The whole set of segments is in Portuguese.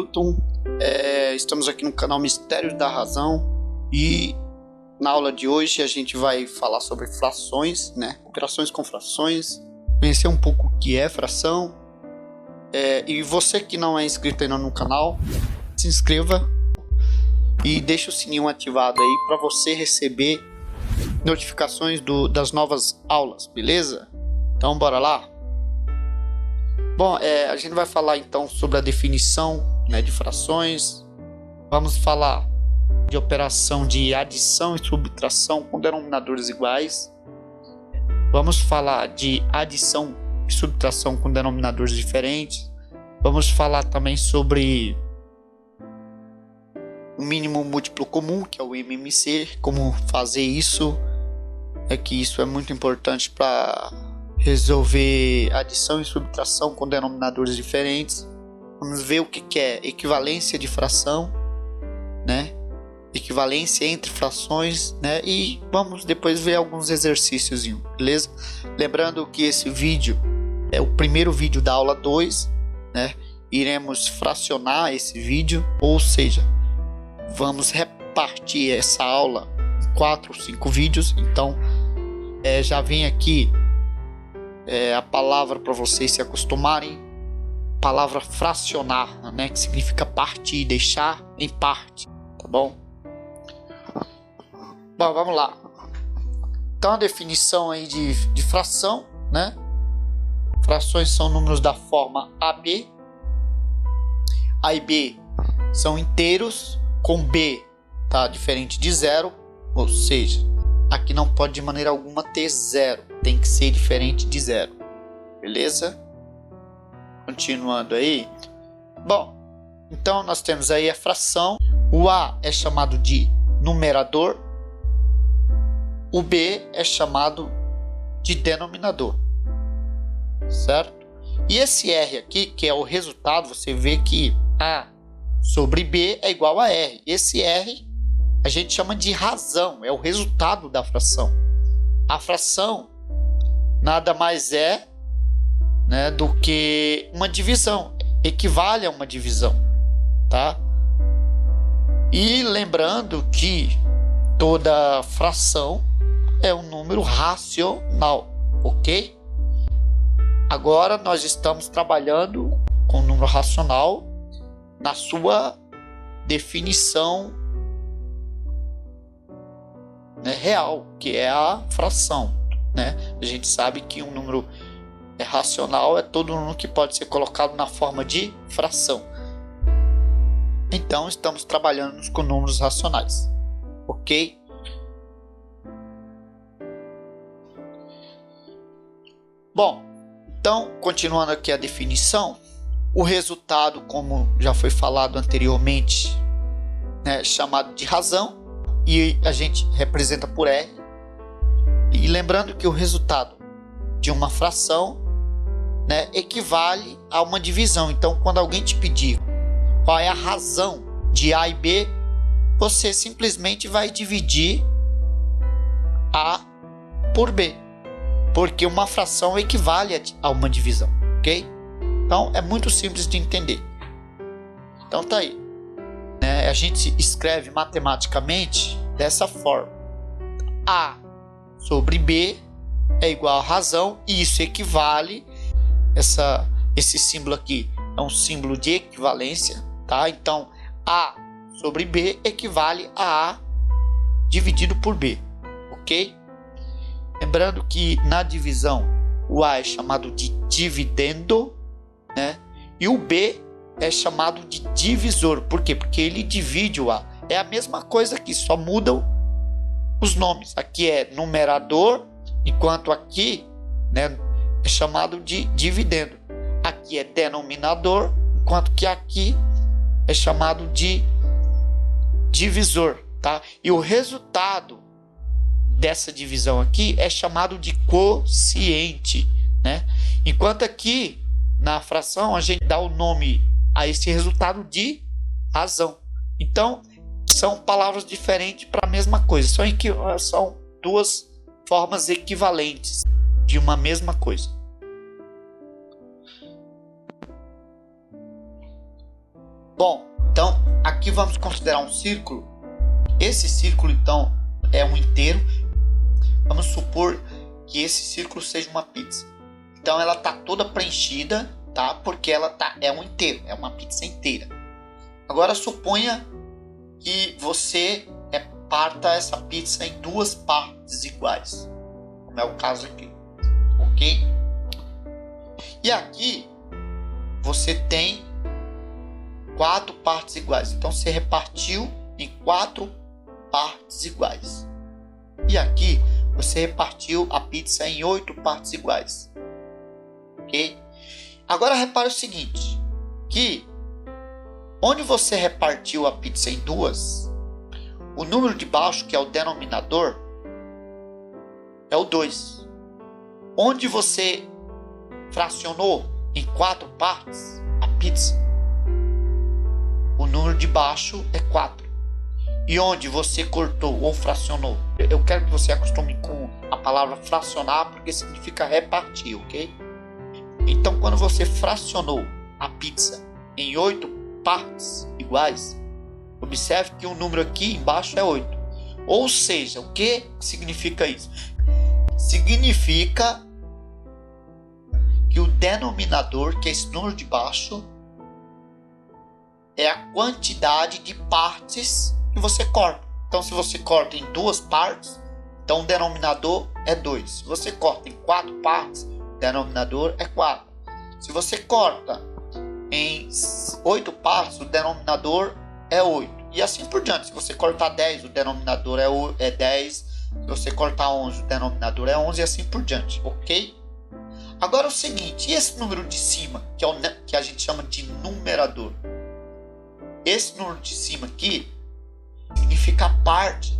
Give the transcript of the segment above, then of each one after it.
Newton, estamos aqui no canal Mistérios da Razão e na aula de hoje a gente vai falar sobre frações, operações com frações, conhecer um pouco o que é fração. E você que não é inscrito ainda no canal, se inscreva e deixe o sininho ativado aí para você receber notificações das novas aulas, beleza? Então bora lá? Bom, a gente vai falar então sobre a definição de frações. Vamos falar de operação de adição e subtração com denominadores iguais. Vamos falar de adição e subtração com denominadores diferentes. Vamos falar também sobre o mínimo múltiplo comum, que é o MMC, como fazer isso. Que isso é muito importante para resolver adição e subtração com denominadores diferentes. Vamos ver o que é equivalência de fração, equivalência entre frações, e vamos depois ver alguns exercícios, beleza? Lembrando que esse vídeo é o primeiro vídeo da aula 2, iremos fracionar esse vídeo, ou seja, vamos repartir essa aula em 4 ou 5 vídeos. Então já vem aqui a palavra para vocês se acostumarem, palavra fracionar, que significa partir, deixar em parte, tá bom? Bom, vamos lá. Então a definição aí de fração, frações são números da forma AB. A e B são inteiros com B diferente de zero, ou seja, aqui não pode de maneira alguma ter zero, tem que ser diferente de zero, beleza? Continuando aí. Bom, então nós temos aí a fração. O A é chamado de numerador, o B é chamado de denominador, certo? E esse R aqui, que é o resultado, você vê que A sobre B é igual a R. Esse R a gente chama de razão, é o resultado da fração. A fração nada mais é do que uma divisão, equivale a uma divisão, tá? E lembrando que toda fração é um número racional, ok? Agora nós estamos trabalhando com o número racional na sua definição real, que é a fração, A gente sabe que um número racional é todo número que pode ser colocado na forma de fração. Então estamos trabalhando com números racionais, ok? Bom, então continuando aqui a definição, o resultado, como já foi falado anteriormente, é chamado de razão e a gente representa por R. E lembrando que o resultado de uma fração equivale a uma divisão. Então, quando alguém te pedir qual é a razão de A e B, você simplesmente vai dividir A por B, porque uma fração equivale a uma divisão, ok? Então, é muito simples de entender. Então, tá aí. A gente escreve matematicamente dessa forma: A sobre B é igual a razão, e isso equivale. Esse símbolo aqui é um símbolo de equivalência, tá? Então A sobre B equivale a A dividido por B, ok? Lembrando que na divisão o A é chamado de dividendo, e o B é chamado de divisor. Por quê? Porque ele divide o A. É a mesma coisa aqui, só mudam os nomes. Aqui é numerador, enquanto aqui é chamado de dividendo. Aqui é denominador, enquanto que aqui é chamado de divisor, tá? E o resultado dessa divisão aqui é chamado de quociente, Enquanto aqui na fração a gente dá o nome a esse resultado de razão. Então são palavras diferentes para a mesma coisa, são duas formas equivalentes de uma mesma coisa. Bom, então aqui vamos considerar um círculo. Esse círculo então é um inteiro. Vamos supor que esse círculo seja uma pizza. Então ela está toda preenchida, tá? Porque ela é um inteiro, é uma pizza inteira. Agora suponha que você parta essa pizza em duas partes iguais, como é o caso aqui, ok? E aqui você tem 4 partes iguais, então você repartiu em 4 partes iguais. E aqui você repartiu a pizza em 8 partes iguais, ok? Agora repare o seguinte, que onde você repartiu a pizza em duas, o número de baixo, que é o denominador, é o 2. Onde você fracionou em 4 partes a pizza, o número de baixo é 4. E onde você cortou ou fracionou, eu quero que você acostume com a palavra fracionar, porque significa repartir, ok? Então, quando você fracionou a pizza em 8 partes iguais, observe que o número aqui embaixo é 8. Ou seja, o que significa isso? Significa que o denominador, que é esse número de baixo, é a quantidade de partes que você corta. Então, se você corta em 2 partes, então o denominador é 2. Se você corta em 4 partes, o denominador é 4. Se você corta em 8 partes, o denominador é 8. E assim por diante. Se você cortar 10, o denominador é 10. Se você cortar 11, o denominador é 11 e assim por diante, ok? Agora o seguinte, e esse número de cima, que é o que a gente chama de numerador? Esse número de cima aqui significa a parte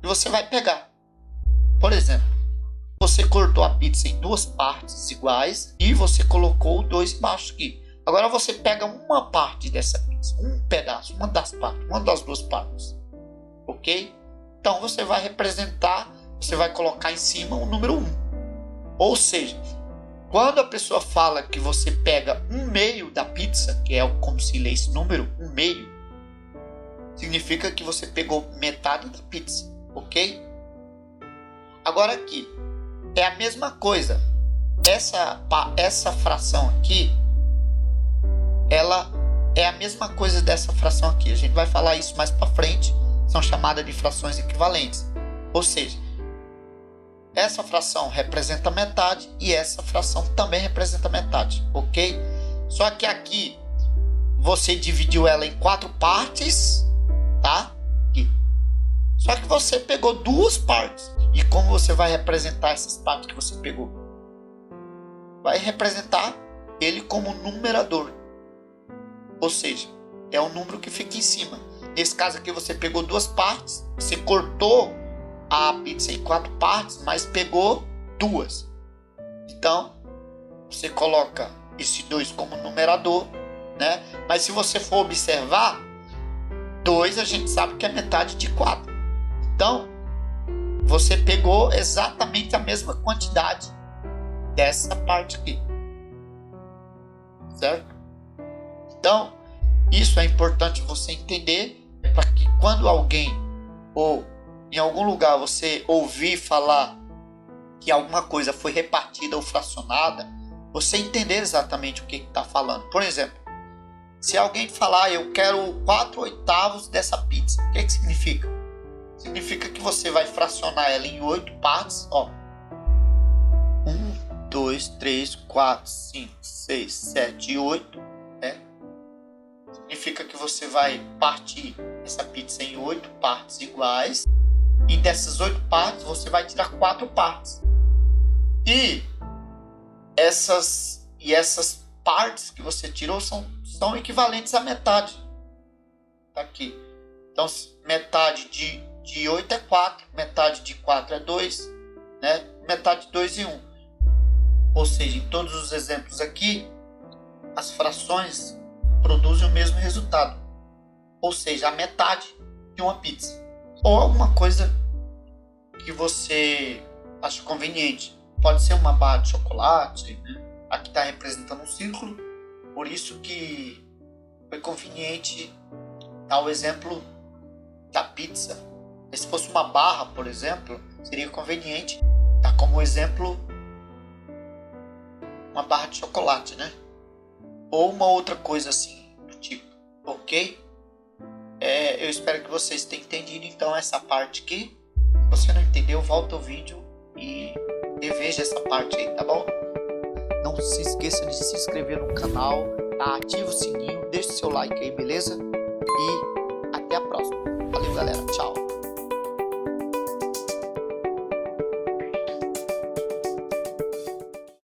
que você vai pegar. Por exemplo, você cortou a pizza em 2 partes iguais e você colocou 2 embaixo aqui. Agora você pega uma parte dessa pizza, um pedaço, uma das partes, uma das 2 partes, ok? Então você vai representar, você vai colocar em cima o número 1. Ou seja, quando a pessoa fala que você pega 1/2 da pizza, que é como se lê esse número, 1/2, significa que você pegou metade da pizza, ok? Agora aqui, é a mesma coisa. Essa fração aqui, ela é a mesma coisa dessa fração aqui. A gente vai falar isso mais para frente. São chamadas de frações equivalentes. Ou seja, essa fração representa metade e essa fração também representa metade, ok? Só que aqui você dividiu ela em 4 partes, tá? Aqui. Só que você pegou 2 partes. E como você vai representar essas partes que você pegou? Vai representar ele como numerador. Ou seja, é o número que fica em cima. Nesse caso aqui você pegou 2 partes, você cortou a pizza em 4 partes, mas pegou 2. Então, você coloca esse 2 como numerador, né? Mas se você for observar, 2 a gente sabe que é metade de 4. Então, você pegou exatamente a mesma quantidade dessa parte aqui. Certo? Então, isso é importante você entender, para que quando alguém ou em algum lugar você ouvir falar que alguma coisa foi repartida ou fracionada, você entender exatamente o que está falando. Por exemplo, se alguém falar, eu quero 4/8 dessa pizza, o que significa? Significa que você vai fracionar ela em 8 partes, ó. 1, 2, 3, 4, 5, 6, 7 e 8, né? Significa que você vai partir essa pizza em 8 partes iguais. E dessas 8 partes você vai tirar 4 partes. E essas partes que você tirou são equivalentes à metade. Tá aqui. Então metade de 8 é 4, metade de 4 é 2, né? Metade de 2 e 1. Ou seja, em todos os exemplos aqui, as frações produzem o mesmo resultado. Ou seja, a metade de uma pizza. Ou alguma coisa que você acha conveniente. Pode ser uma barra de chocolate, né? Aqui está representando um círculo. Por isso que foi conveniente dar o exemplo da pizza. Se fosse uma barra, por exemplo, seria conveniente dar como exemplo uma barra de chocolate, né? Ou uma outra coisa assim do tipo, ok? Eu espero que vocês tenham entendido então essa parte aqui. Se você não entendeu, volta o vídeo e reveja essa parte aí, tá bom? Não se esqueça de se inscrever no canal, ative o sininho, deixe seu like aí, beleza? E